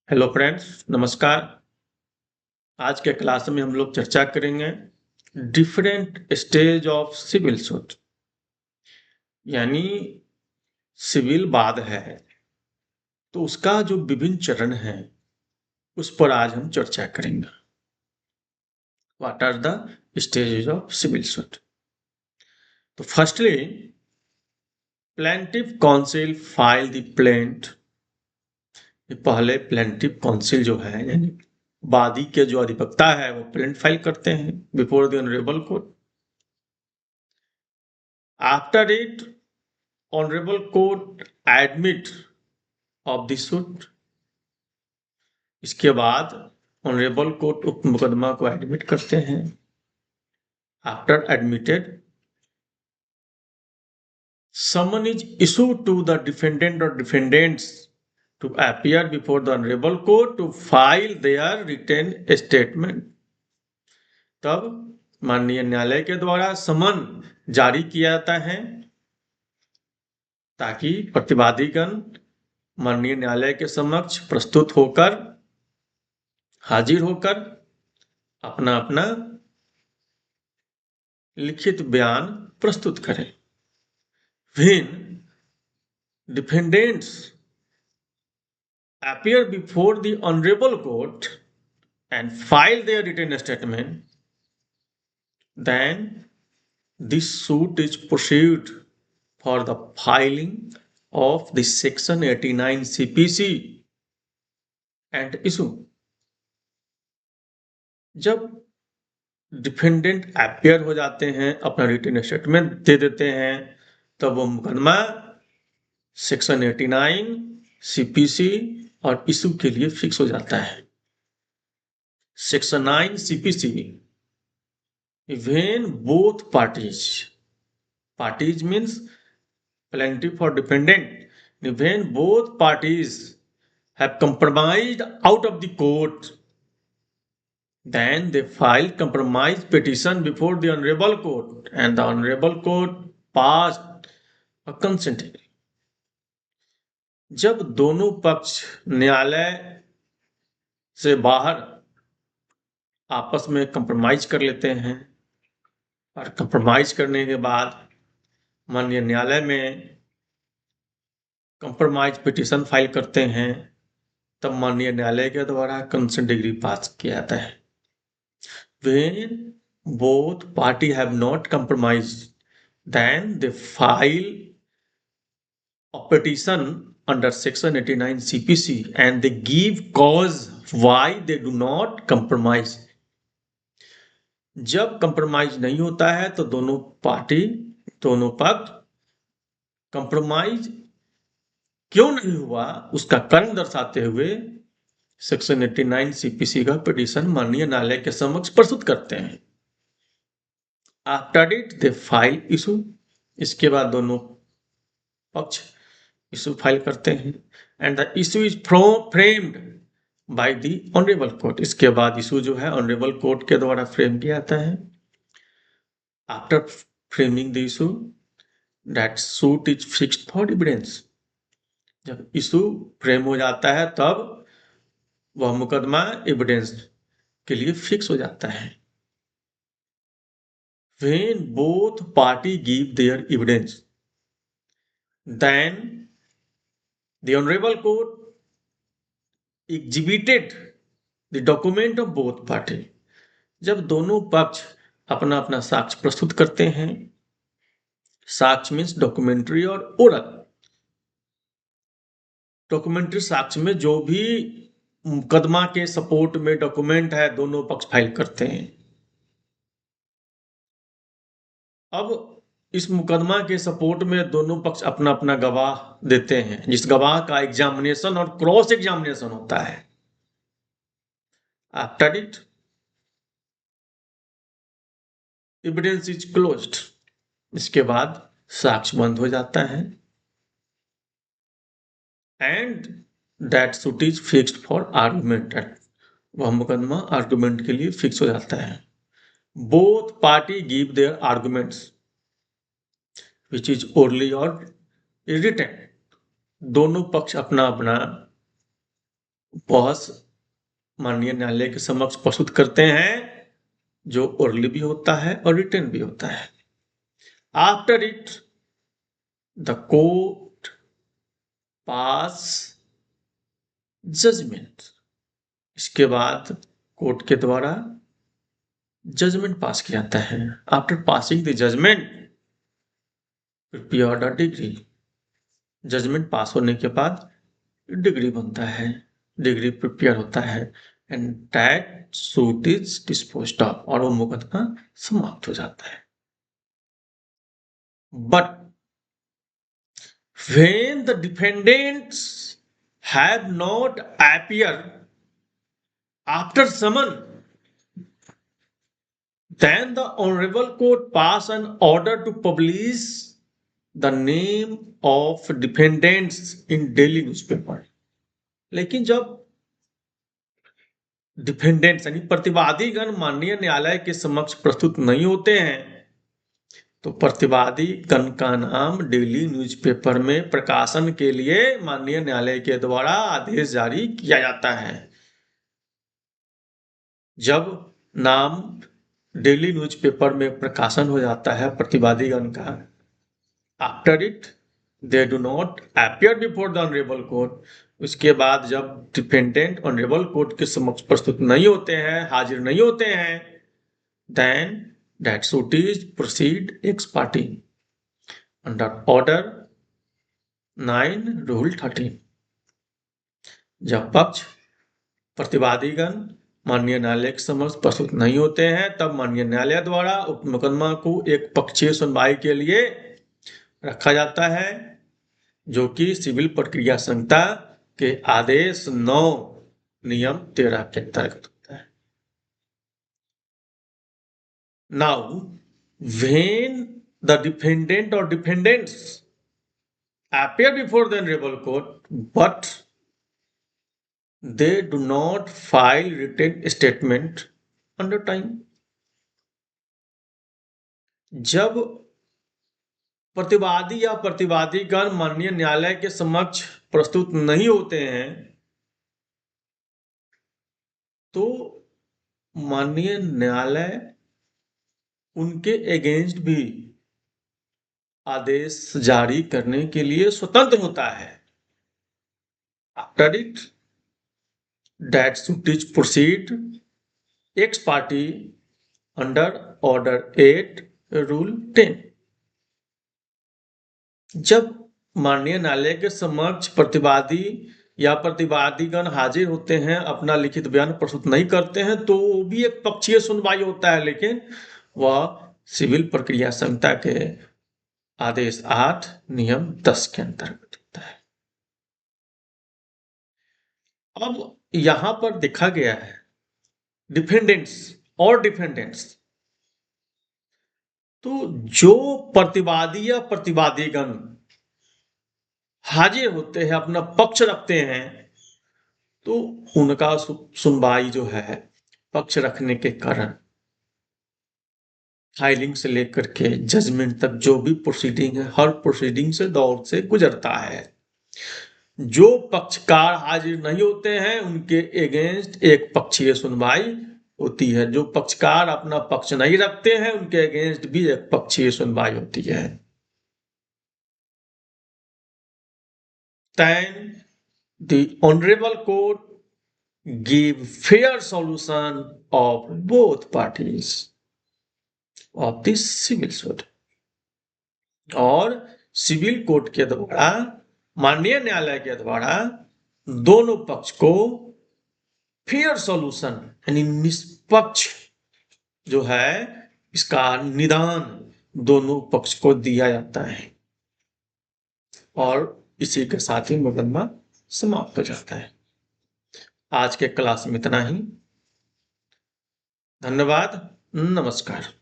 Hello friends, नमस्कार। आज के क्लास में हम लोग चर्चा करेंगे different stage of civil suit, यानी सिविल वाद है तो उसका जो विभिन्न चरण है उस पर आज हम चर्चा करेंगे। What are the stages of civil suit? तो firstly, plaintiff counsel file the plaint. पहले प्लेंटिफ काउंसिल जो है यानी वादी के जो अधिवक्ता है वो प्लेंट फाइल करते हैं before the honourable court. After it, honourable court admit of the suit. इसके बाद ऑनरेबल कोर्ट उक्त मुकदमा को एडमिट करते हैं। After admitted, summon is issue to the defendant और defendants to appear before the honourable court to file their written statement. तब माननीय न्यायालय के द्वारा समन जारी किया जाता है ताकि प्रतिवादीगण माननीय न्यायालय के समक्ष प्रस्तुत होकर, हाजिर होकर अपना अपना लिखित बयान प्रस्तुत करें। When defendants appear before the honorable court and file their written statement, then this suit is pursued for the filing of the section 89 CPC and issue। जब डिफेंडेंट अपियर हो जाते हैं, अपना रिटन स्टेटमेंट दे देते हैं, तब वो मुकदमा सेक्शन 89 CPC और इशू के लिए फिक्स हो जाता है। Section 9 CPC, when both parties means plaintiff or defendant, when both parties have compromised out of the court, then they file compromise petition before the honorable court and the honorable court passed a consent decree। जब दोनों पक्ष न्यायालय से बाहर आपस में compromise कर लेते हैं और कंप्रोमाइज करने के बाद माननीय न्यायालय में कंप्रोमाइज पिटीशन फाइल करते हैं, तब माननीय न्यायालय के द्वारा कंसेंट डिग्री पास किया जाता है। When both party have not compromised, then they file a petition under section 89 CPC and they give cause why they do not compromise। जब कंप्रोमाइज नहीं होता है तो दोनों पक्ष कंप्रोमाइज क्यों नहीं हुआ उसका कारण दर्शाते हुए सेक्शन 89 CPC का पिटीशन माननीय न्यायालय के समक्ष प्रस्तुत करते हैं। After it they file issue. इसके बाद दोनों पक्ष इशू फाइल करते हैं and the issue is framed by the honourable court. इसके बाद इशू जो है ऑनरेबल कोर्ट के द्वारा फ्रेम किया जाता है। After framing the issue, that suit is fixed for evidence. जब इशू फ्रेम हो जाता है तब वह मुकदमा एविडेंस के लिए फिक्स हो जाता है। When both party give their evidence, then the honorable court exhibited the document of both party। जब दोनों पक्ष अपना अपना साक्ष्य प्रस्तुत करते हैं, साक्ष्य मीन्स डॉक्यूमेंट्री और ओरल। डॉक्यूमेंट्री साक्ष्य में जो भी मुकदमा के सपोर्ट में डॉक्यूमेंट है दोनों पक्ष फाइल करते हैं। अब इस मुकदमा के सपोर्ट में दोनों पक्ष अपना अपना गवाह देते हैं, जिस गवाह का एग्जामिनेशन और क्रॉस एग्जामिनेशन होता है। After it, evidence is closed. इसके बाद साक्ष्य बंद हो जाता है and that suit is fixed for argument. वह मुकदमा आर्गुमेंट के लिए फिक्स हो जाता है। Both party give their arguments which is orally और रिटन। दोनों पक्ष अपना अपना बहस माननीय न्यायालय के समक्ष प्रस्तुत करते हैं, जो ओरली भी होता है और रिटन भी होता है। After it the court pass judgement, इसके बाद कोर्ट के द्वारा जजमेंट पास किया जाता है। After passing the judgement prepared a decree, judgement pass होने के बाद डिग्री बनता है, डिग्री प्रिपेयर होता है, and that suit is disposed of, और वो मुकदमा समाप्त हो जाता है। But when the defendants have not appeared after summon, then the honorable court pass an order to publish the name of defendants in daily newspaper। लेकिन जब defendants यानी प्रतिवादीगण माननीय न्यायालय के समक्ष प्रस्तुत नहीं होते हैं, तो प्रतिवादी गण का नाम डेली न्यूज़पेपर में प्रकाशन के लिए माननीय न्यायालय के द्वारा आदेश जारी किया जाता है। जब नाम डेली न्यूज़पेपर में प्रकाशन हो जाता है प्रतिवादीगण का, after it they do not appear before the honourable court, उसके बाद जब डिफेंडेंट ऑनरेबल कोर्ट के समक्ष प्रस्तुत नहीं होते हैं, हाजिर नहीं होते हैं, then that suit is proceed ex parte under order 9 rule 13। जब पक्ष प्रतिवादीगण माननीय न्यायालय के समक्ष प्रस्तुत नहीं होते हैं, तब माननीय न्यायालय द्वारा उप मुकदमा को एक पक्षीय सुनवाई के लिए रखा जाता है, जो कि सिविल प्रक्रिया संहिता के आदेश 9 नियम 13 के अंतर्गत होता है। Now, when the defendant or defendants appear before the honorable court, but they do not file written statement under time, जब प्रतिवादी या प्रतिवादीगण माननीय न्यायालय के समक्ष प्रस्तुत नहीं होते हैं, तो माननीय न्यायालय उनके अगेंस्ट भी आदेश जारी करने के लिए स्वतंत्र होता है। After it that suit is proceed x party under order 8 rule 10। जब माननीय न्यायालय के समक्ष प्रतिवादी या प्रतिवादीगण हाजिर होते हैं, अपना लिखित बयान प्रस्तुत नहीं करते हैं, तो वो भी एक पक्षीय सुनवाई होता है, लेकिन वह सिविल प्रक्रिया संहिता के आदेश 8 नियम 10 के अंतर्गत होता है। अब यहां पर देखा गया है डिफेंडेंट्स, तो जो प्रतिवादी या प्रतिवादीगण हाजिर होते हैं, अपना पक्ष रखते हैं, तो उनका सुनवाई जो है पक्ष रखने के कारण फाइलिंग से लेकर के जजमेंट तक जो भी प्रोसीडिंग है, हर प्रोसीडिंग से दौर से गुजरता है। जो पक्षकार हाजिर नहीं होते हैं, उनके अगेंस्ट एक पक्षीय सुनवाई होती है। जो पक्षकार अपना पक्ष नहीं रखते हैं, उनके अगेंस्ट भी एक पक्षीय सुनवाई होती है। Then the honorable court give fair solution of both parties of this civil suit, और सिविल कोर्ट के द्वारा माननीय न्यायालय के द्वारा दोनों पक्ष को फेयर सॉल्यूशन यानी निष्पक्ष जो है इसका निदान दोनों पक्ष को दिया जाता है, और इसी के साथ ही मुकदमा समाप्त हो जाता है। आज के क्लास में इतना ही। धन्यवाद, नमस्कार।